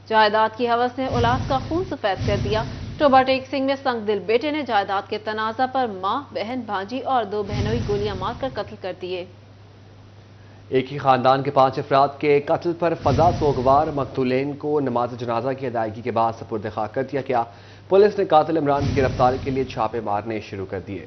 جائیداد کی ہوس نے اولاد کا خون سفید کر دیا۔ ٹوبہ ٹیک سنگھ میں سنگ دل بیٹے نے جائیداد کے تنازع پر ماں، بہن، بھانجی اور 2 بہنوئی گولیاں مار کر قتل کر دیے۔ ایک ہی خاندان کے 5 افراد کے قتل پر فضا سوگوار، مقتولین کو نماز جنازہ کی ادائیگی کے بعد سپرد خاک کر دیا گیا۔ پولیس نے قاتل عمران کی گرفتاری کے لیے چھاپے مارنے شروع کر دیے۔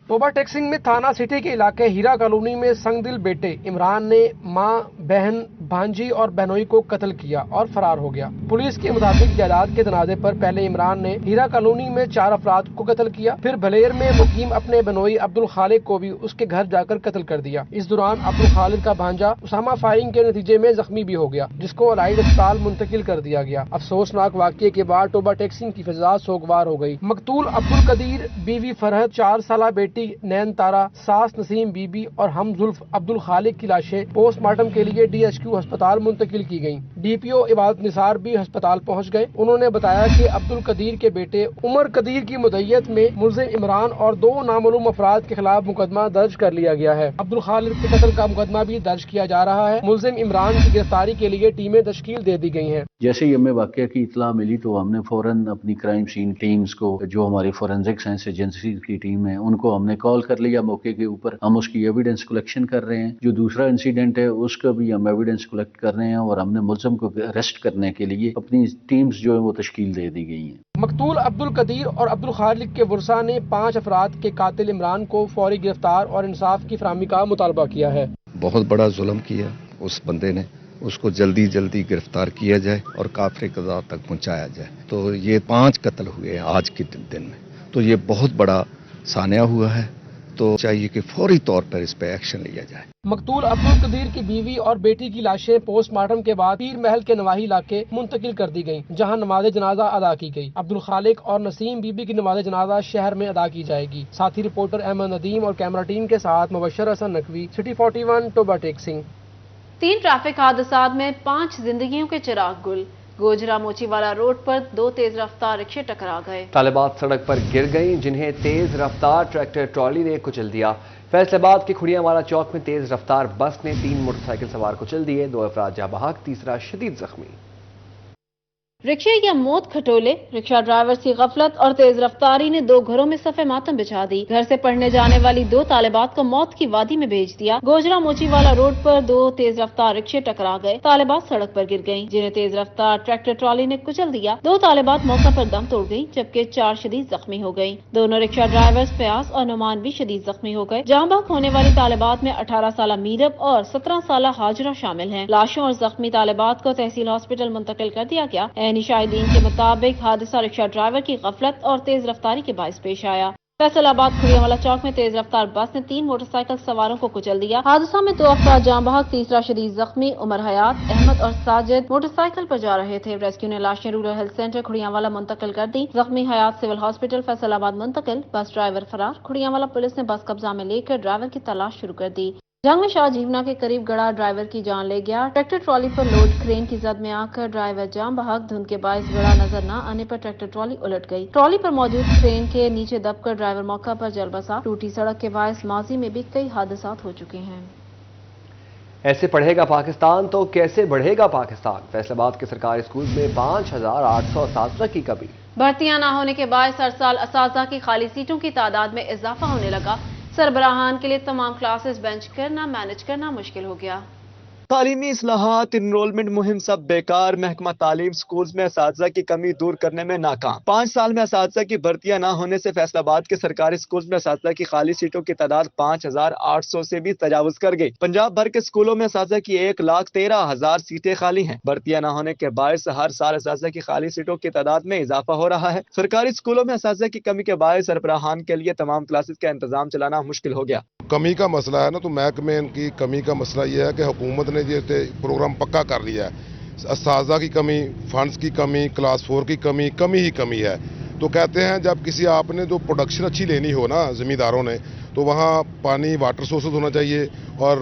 ٹوبہ ٹیک سنگھ میں تھانہ سٹی کے علاقے ہیرا کالونی میں سنگ دل بیٹے عمران نے ماں، بہن، بھانجی اور بہنوئی کو قتل کیا اور فرار ہو گیا۔ پولیس کے مطابق جائیداد کے تنازع پر پہلے عمران نے ہیرا کالونی میں 4 افراد کو قتل کیا، پھر بلیر میں مقیم اپنے بہنوئی عبدالخالق کو بھی اس کے گھر جا کر قتل کر دیا۔ اس دوران عبدالخالق کا بھانجا اسامہ فائرنگ کے نتیجے میں زخمی بھی ہو گیا، جس کو الائڈ اسپتال منتقل کر دیا گیا۔ افسوسناک واقعے کے بعد ٹوبہ ٹیک سنگھ کی فضا سوگوار ہو گئی۔ مقتول عبدالقدیر، بیوی فرحت، 4 سالہ بیٹی نین تارا، ساس نسیم بی بی اور ہم زلف عبدالخالق کی لاشیں پوسٹ مارٹم کے لیے ڈی ایچ کیو ہسپتال منتقل کی گئیں۔ ڈی پی او عبادت نثار بھی ہسپتال پہنچ گئے۔ انہوں نے بتایا کہ عبدالقدیر کے بیٹے عمر قدیر کی مدعیت میں ملزم عمران اور 2 نامعلوم افراد کے خلاف مقدمہ درج کر لیا گیا ہے۔ عبدالخالق کے قتل کا مقدمہ بھی درج کیا جا رہا ہے۔ ملزم عمران کی گرفتاری کے لیے ٹیمیں تشکیل دے دی گئی ہیں۔ جیسے ہی ہمیں واقعہ کی اطلاع ملی تو ہم نے فوراً اپنی کرائم سین ٹیمز کو، جو ہماری فورینزک سائنس ایجنسی کی ٹیم ہے، ان کو ہم نے کال کر لیا موقع کے اوپر۔ ہم اس کی ایویڈنس کلیکشن کر رہے ہیں۔ جو دوسرا انسیڈنٹ ہے اس کا بھی ہم ایویڈنس کلیکٹ کر رہے ہیں، اور ہم نے ملزم کو اریسٹ کرنے کے لیے اپنی ٹیمز جو ہے وہ تشکیل دے دی گئی ہیں۔ مقتول عبدالقدیر اور عبدالخالق کے ورثاء نے 5 افراد کے قاتل عمران کو فوری گرفتار اور انصاف کی فراہمی کا مطالبہ کیا ہے۔ بہت بڑا ظلم کیا اس بندے نے، اس کو جلدی گرفتار کیا جائے اور کافر قضا تک پہنچایا جائے۔ تو یہ 5 قتل ہوئے ہیں آج کے دن میں، تو یہ بہت بڑا سانحہ ہوا ہے، تو چاہیے کہ فوری طور پر اس پہ ایکشن لیا جائے۔ مقتول عبدالقدیر کی بیوی اور بیٹی کی لاشیں پوسٹ مارٹم کے بعد پیر محل کے نواحی علاقے منتقل کر دی گئیں، جہاں نماز جنازہ ادا کی گئی۔ عبدالخالق اور نسیم بی بی کی نماز جنازہ شہر میں ادا کی جائے گی۔ ساتھی رپورٹر احمد ندیم اور کیمرہ ٹیم کے ساتھ مبشر حسن نقوی، سٹی 41، ٹوبہ ٹیک سنگھ۔ 3 ٹریفک حادثات میں 5 زندگیوں کے چراغ گل۔ گوجرا موچی والا روڈ پر 2 تیز رفتار رکشے ٹکرا گئے۔ طالبات سڑک پر گر گئیں، جنہیں تیز رفتار ٹریکٹر ٹرالی نے کچل دیا۔ فیصل آباد کے کھڑیاں والا چوک میں تیز رفتار بس نے 3 موٹر سائیکل سوار کچل دیے، 2 افراد جاں بحق، تیسرا شدید زخمی۔ رکشے یا موت کھٹولے، رکشہ ڈرائیور کی غفلت اور تیز رفتاری نے 2 گھروں میں صف ماتم بچھا دی۔ گھر سے پڑھنے جانے والی 2 طالبات کو موت کی وادی میں بھیج دیا۔ گوجرا موچی والا روڈ پر 2 تیز رفتار رکشے ٹکرا گئے۔ طالبات سڑک پر گر گئیں، جنہیں تیز رفتار ٹریکٹر ٹرالی نے کچل دیا۔ 2 طالبات موقع پر دم توڑ گئیں، جبکہ 4 شدید زخمی ہو گئیں۔ دونوں رکشہ ڈرائیور فیاض اور نعمان بھی شدید زخمی ہو گئے۔ جاں بحق ہونے والی طالبات میں 18 سالہ میرب اور 17 سالہ ہاجرہ شامل ہیں۔ لاشوں اور زخمی طالبات کو تحصیل ہاسپٹل منتقل کر دیا گیا۔ عینی شاہدین کے مطابق حادثہ رکشہ ڈرائیور کی غفلت اور تیز رفتاری کے باعث پیش آیا۔ فیصل آباد کھڑیاں والا چوک میں تیز رفتار بس نے 3 موٹر سائیکل سواروں کو کچل دیا۔ حادثہ میں 2 افراد جاں بحق، تیسرا شدید زخمی۔ عمر حیات، احمد اور ساجد موٹر سائیکل پر جا رہے تھے۔ ریسکیو نے لاشیں رورل ہیلتھ سینٹر کھڑیاں والا منتقل کر دی۔ زخمی حیات سول ہاسپٹل فیصل آباد منتقل۔ بس ڈرائیور فرار۔ کھڑیاں والا پولیس نے بس قبضہ میں لے کر ڈرائیور کی تلاش شروع کر دی۔ جنگ میں شاہ جیونا کے قریب گڑا ڈرائیور کی جان لے گیا۔ ٹریکٹر ٹرالی پر لوڈ کرین کی زد میں آ کر ڈرائیور جاں بحق، دھند کے باعث گڑا نظر نہ آنے پر ٹریکٹر ٹرالی الٹ گئی۔ ٹرالی پر موجود کرین کے نیچے دب کر ڈرائیور موقع پر جل بسا۔ ٹوٹی سڑک کے باعث ماضی میں بھی کئی حادثات ہو چکے ہیں۔ ایسے پڑھے گا پاکستان تو کیسے بڑھے گا پاکستان؟ فیصل آباد کے سرکاری اسکول میں 5800 اساتذہ کی کمی۔ بھرتیاں نہ ہونے کے باعث ہر سال اساتذہ کی خالی سیٹوں کی تعداد میں اضافہ ہونے لگا۔ سربراہان کے لیے تمام کلاسز بینچ کرنا، مینج کرنا مشکل ہو گیا۔ تعلیمی اصلاحات، انرولمنٹ مہم سب بیکار۔ محکمہ تعلیم سکولز میں اساتذہ کی کمی دور کرنے میں ناکام۔ 5 سال میں اساتذہ کی بھرتیاں نہ ہونے سے فیصل آباد کے سرکاری سکولز میں اساتذہ کی خالی سیٹوں کی تعداد 5800 سے بھی تجاوز کر گئی۔ پنجاب بھر کے سکولوں میں اساتذہ کی 1,13,000 سیٹیں خالی ہیں۔ بھرتیاں نہ ہونے کے باعث ہر سال اساتذہ کی خالی سیٹوں کی تعداد میں اضافہ ہو رہا ہے۔ سرکاری سکولوں میں اساتذہ کی کمی کے باعث سربراہان کے لیے تمام کلاسز کا انتظام چلانا مشکل ہو گیا۔ کمی کا مسئلہ ہے نا، تو محکمے کی کمی کا مسئلہ یہ ہے کہ حکومت نے جیسے پروگرام پکا کر لیا ہے۔ اساتذہ کی کمی، فنڈز کی کمی، کلاس 4 کی کمی، کمی ہی کمی ہے۔ تو کہتے ہیں جب کسی آپ نے جو پروڈکشن اچھی لینی ہو نا زمینداروں نے، تو وہاں پانی، واٹر سورسز ہونا چاہیے اور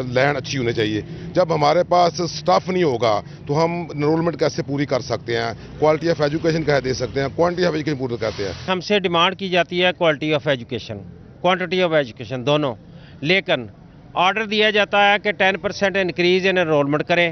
لینڈ اچھی ہونی چاہیے۔ جب ہمارے پاس سٹاف نہیں ہوگا تو ہم انرولمنٹ کیسے پوری کر سکتے ہیں؟ کوالٹی آف ایجوکیشن کہہ دے سکتے ہیں، کوانٹٹی آف ایجوکیشن پوری کہتے ہیں۔ ہم سے ڈیمانڈ کی جاتی ہے quality of education, quantity of education دونوں، لیکن آرڈر دیا جاتا ہے کہ 10% انکریز ان انرولمنٹ کریں،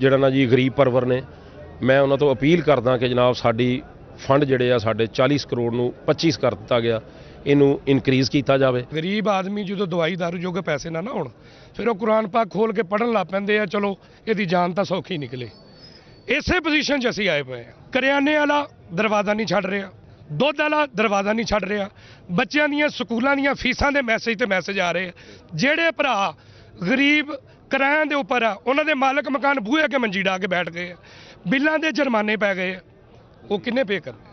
ਜਿਹੜਾ ਨਾ ਜੀ ਗਰੀਬ ਪਰਵਰ ਨੇ, ਮੈਂ ਉਹਨਾਂ ਤੋਂ ਅਪੀਲ ਕਰਦਾ ਕਿ ਜਨਾਬ ਸਾਡੀ ਫੰਡ ਜਿਹੜੇ ਆ ਸਾਡੇ 40 ਕਰੋੜ ਨੂੰ 25 ਕਰ ਦਿੱਤਾ ਗਿਆ, ਇਹਨੂੰ ਇਨਕਰੀਜ਼ ਕੀਤਾ ਜਾਵੇ। ਗਰੀਬ ਆਦਮੀ ਜਦੋਂ ਦਵਾਈ ਦਾਰੂ ਜੋਗੇ ਪੈਸੇ ਨਾ ਹੋਣ ਫਿਰ ਉਹ ਕੁਰਾਨ ਪਾਕ ਖੋਲ ਕੇ ਪੜਨ ਲੱਗ ਪੈਂਦੇ ਆ, ਚਲੋ ਇਹਦੀ ਜਾਨ ਤਾਂ ਸੌਖੀ ਨਿਕਲੇ। ਇਸੇ ਪੋਜੀਸ਼ਨ 'ਚ ਅਸੀਂ ਆਏ ਪਏ ਆ। ਕਰਿਆਨੇ ਵਾਲਾ ਦਰਵਾਜ਼ਾ ਨਹੀਂ ਛੱਡ ਰਿਹਾ, ਦੁੱਧ ਵਾਲਾ ਦਰਵਾਜ਼ਾ ਨਹੀਂ ਛੱਡ ਰਿਹਾ, ਬੱਚਿਆਂ ਦੀਆਂ ਸਕੂਲਾਂ ਦੀਆਂ ਫੀਸਾਂ ਦੇ ਮੈਸੇਜ ਤੇ ਮੈਸੇਜ ਆ ਰਹੇ ਆ। ਜਿਹੜੇ ਭਰਾ ਗਰੀਬ ਕਿਰਾਇਆਂ ਦੇ ਉੱਪਰ ਆ ਉਹਨਾਂ ਦੇ ਮਾਲਕ ਮਕਾਨ ਬੂਹੇ ਕੇ ਮੰਜੀ ਡਾ ਕੇ ਬੈਠ ਗਏ ਆ, ਬਿੱਲਾਂ ਦੇ ਜੁਰਮਾਨੇ ਪੈ ਗਏ ਆ, ਉਹ ਕਿੰਨੇ ਪੇ ਕਰਨੇ।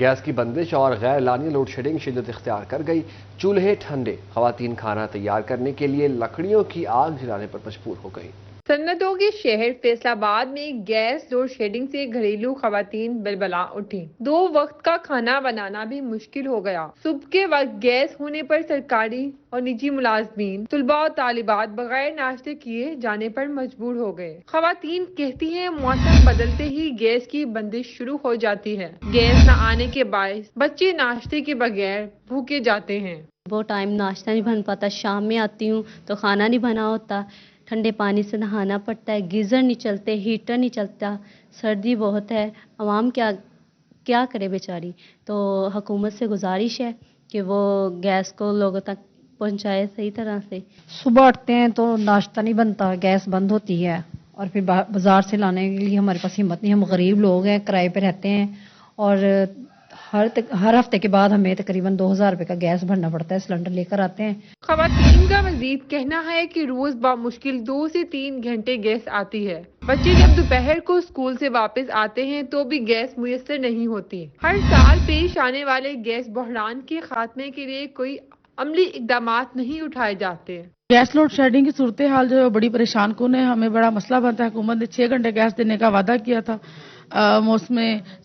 گیس کی بندش اور غیر اعلانیہ لوڈ شیڈنگ شدت اختیار کر گئی. چولہے ٹھنڈے، خواتین کھانا تیار کرنے کے لیے لکڑیوں کی آگ جلانے پر مجبور ہو گئی. صنعتوں کے شہر فیصل آباد میں گیس لوڈ شیڈنگ سے گھریلو خواتین بلبلا اٹھی. 2 وقت کا کھانا بنانا بھی مشکل ہو گیا. صبح کے وقت گیس ہونے پر سرکاری اور نجی ملازمین، طلباء اور طالبات بغیر ناشتے کیے جانے پر مجبور ہو گئے. خواتین کہتی ہیں موسم بدلتے ہی گیس کی بندش شروع ہو جاتی ہے. گیس نہ آنے کے باعث بچے ناشتے کے بغیر بھوکے جاتے ہیں. وہ ٹائم ناشتہ نہیں بن پاتا، شام میں آتی ہوں تو کھانا نہیں بنا ہوتا، ٹھنڈے پانی سے نہانا پڑتا ہے، گیزر نہیں چلتے، ہیٹر نہیں چلتا، سردی بہت ہے، عوام کیا کرے بیچاری. تو حکومت سے گزارش ہے کہ وہ گیس کو لوگوں تک پہنچائے صحیح طرح سے. صبح اٹھتے ہیں تو ناشتہ نہیں بنتا، گیس بند ہوتی ہے، اور پھر بازار سے لانے کے لیے ہمارے پاس ہمت نہیں. ہم غریب لوگ ہیں، کرائے پہ رہتے ہیں، اور ہر ہفتے کے بعد ہمیں تقریباً 2000 روپے کا گیس بھرنا پڑتا ہے. سلنڈر لے کر آتے ہیں. خواتین کا مزید کہنا ہے کہ روز بمشکل 2 سے 3 گھنٹے گیس آتی ہے. بچے جب دوپہر کو اسکول سے واپس آتے ہیں تو بھی گیس میسر نہیں ہوتی. ہر سال پیش آنے والے گیس بحران کے خاتمے کے لیے کوئی عملی اقدامات نہیں اٹھائے جاتے. گیس لوڈ شیڈنگ کی صورتحال جو ہے بڑی پریشان کن ہے. ہمیں بڑا مسئلہ بنتا ہے. حکومت نے 6 گھنٹے گیس دینے کا وعدہ کیا تھا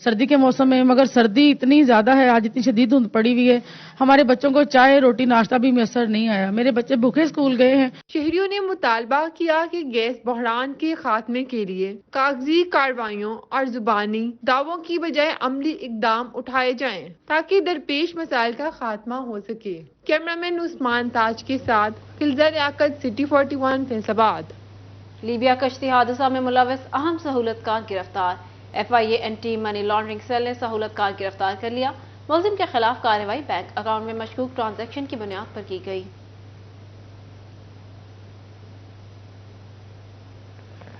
سردی کے موسم میں، مگر سردی اتنی زیادہ ہے، آج اتنی شدید دھند پڑی ہوئی ہے، ہمارے بچوں کو چائے روٹی ناشتہ بھی میسر نہیں آیا. میرے بچے بھوکے اسکول گئے ہیں. شہریوں نے مطالبہ کیا کہ گیس بحران کے خاتمے کے لیے کاغذی کارروائیوں اور زبانی دعووں کی بجائے عملی اقدام اٹھائے جائیں تاکہ درپیش مسائل کا خاتمہ ہو سکے. کیمرامین عثمان تاج کے ساتھ فلزہ لیاقت، سٹی 41 فیصل آباد. لیبیا کشتی حادثہ میں ملوث اہم سہولت کار گرفتار. FIA anti money laundering cell نے سہولت کار گرفتار کر لیا. ملزم کے خلاف کارروائی بینک اکاؤنٹ میں مشکوک ٹرانزیکشن کی بنیاد پر کی گئی.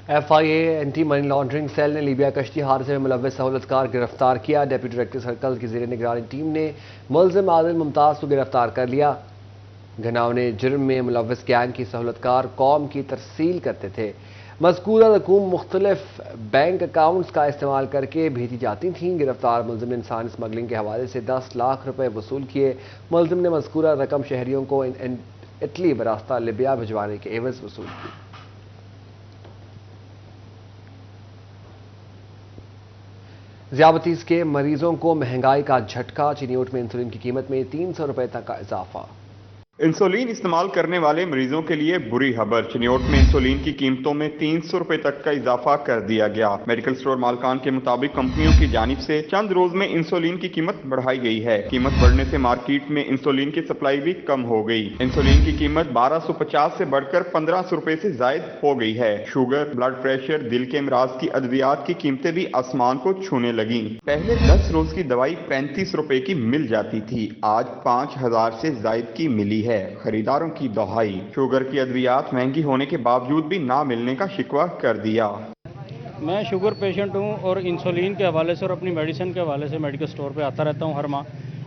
FIA anti money laundering cell نے لیبیا کشتی حادثے میں ملوث سہولت کار گرفتار کیا. ڈپٹی ڈائریکٹر سرکل کی زیر نگرانی ٹیم نے ملزم عادل ممتاز کو گرفتار کر لیا. گھناؤنے جرم میں ملوث گینگ کی سہولت کار قوم کی ترسیل کرتے تھے. مذکورہ رقوم مختلف بینک اکاؤنٹس کا استعمال کر کے بھیجی جاتی تھیں. گرفتار ملزم نے انسانی اسمگلنگ کے حوالے سے 10 لاکھ روپے وصول کیے. ملزم نے مذکورہ رقم شہریوں کو اٹلی براستہ لیبیا بھجوانے کے عوض وصول کی. ذیابیطس کے مریضوں کو مہنگائی کا جھٹکا. چینیوٹ میں انسولین کی قیمت میں 300 روپے تک کا اضافہ. انسولین استعمال کرنے والے مریضوں کے لیے بری خبر. چنیوٹ میں انسولین کی قیمتوں میں 300 روپے تک کا اضافہ کر دیا گیا. میڈیکل سٹور مالکان کے مطابق کمپنیوں کی جانب سے چند روز میں انسولین کی قیمت بڑھائی گئی ہے. قیمت بڑھنے سے مارکیٹ میں انسولین کی سپلائی بھی کم ہو گئی. انسولین کی قیمت 1250 سے بڑھ کر 1500 روپے سے زائد ہو گئی ہے. شوگر، بلڈ پریشر، دل کے امراض کی ادویات کی قیمتیں بھی آسمان کو چھونے لگیں. پہلے 10 روز کی دوائی 35 روپے کی مل جاتی تھی، آج 5000 سے زائد کی ملی ہے. خریداروں کی دہائی. شوگر کی ادویات مہنگی ہونے کے باوجود بھی نہ ملنے کا شکوہ کر دیا. میں شوگر پیشنٹ ہوں اور انسولین کے حوالے سے اور اپنی میڈیسن کے حوالے سے میڈیکل سٹور پہ آتا رہتا ہوں ہر ماہ.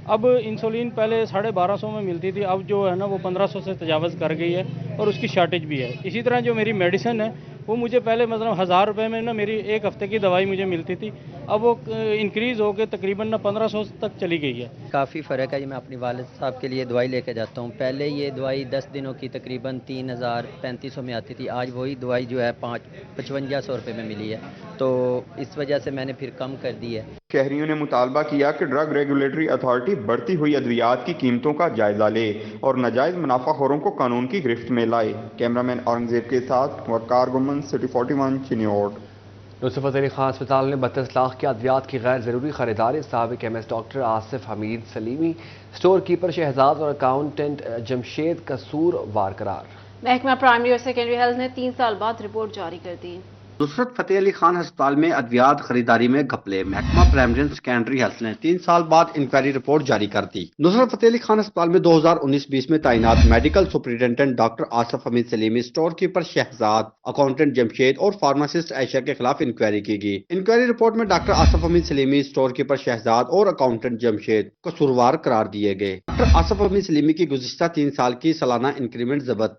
اب انسولین پہلے 1250 میں ملتی تھی، اب جو ہے نا وہ 1500 سے تجاوز کر گئی ہے اور اس کی شارٹیج بھی ہے. اسی طرح جو میری میڈیسن ہے وہ مجھے پہلے مطلب 1000 روپے میں نا میری ایک ہفتے کی دوائی مجھے ملتی تھی، اب وہ انکریز ہو کے تقریباً 1500 تک چلی گئی ہے. کافی فرق ہے. میں اپنی والد صاحب کے لیے دوائی لے کے جاتا ہوں. پہلے یہ دوائی 10 دنوں کی تقریباً 3500 میں آتی تھی، آج وہی دوائی جو ہے 5500 روپے میں ملی ہے. تو اس وجہ سے میں نے پھر کم کر دی ہے. شہریوں نے مطالبہ کیا کہ ڈرگ ریگولیٹری اتھارٹی بڑھتی ہوئی ادویات کی قیمتوں کا جائزہ لے اور ناجائز منافع خوروں کو قانون کی گرفت میں لائے. کیمرامین اورنگزیب کے ساتھ وقار گمن، سٹی 41 چنیوٹ. نصرت علی خان اسپتال نے 32 لاکھ کے ادویات کی غیر ضروری خریداری. سابق MS doctor Asif Hameed Salimi, store keeper Shahzad اور اکاؤنٹنٹ جمشید قصوروار قرار. محکمہ پرائمری اور سیکنڈری ہیلتھ نے 3 سال بعد رپورٹ جاری کر دی. نصرت فتح علی خان ہسپتال میں ادویات خریداری میں گھپلے. محکمہ پرائمری اور سیکنڈری ہیلتھ نے 3 سال بعد انکوائری رپورٹ جاری کر دی. نصرت فتح علی خان ہسپتال میں 2019-20 میں تعینات medical superintendent doctor Asif Hameed Salimi, store keeper Shahzad, accountant Jamshed اور فارماسسٹ عائشہ کے خلاف انکوائری کی گئی. انکوائری رپورٹ میں doctor Asif Hameed Salimi, store keeper Shahzad اور اکاؤنٹنٹ جمشید قصوروار قرار دیے گئے. ڈاکٹر آصف حمید سلیمی کی گزشتہ 3 سال کی سالانہ انکریمنٹ ضبط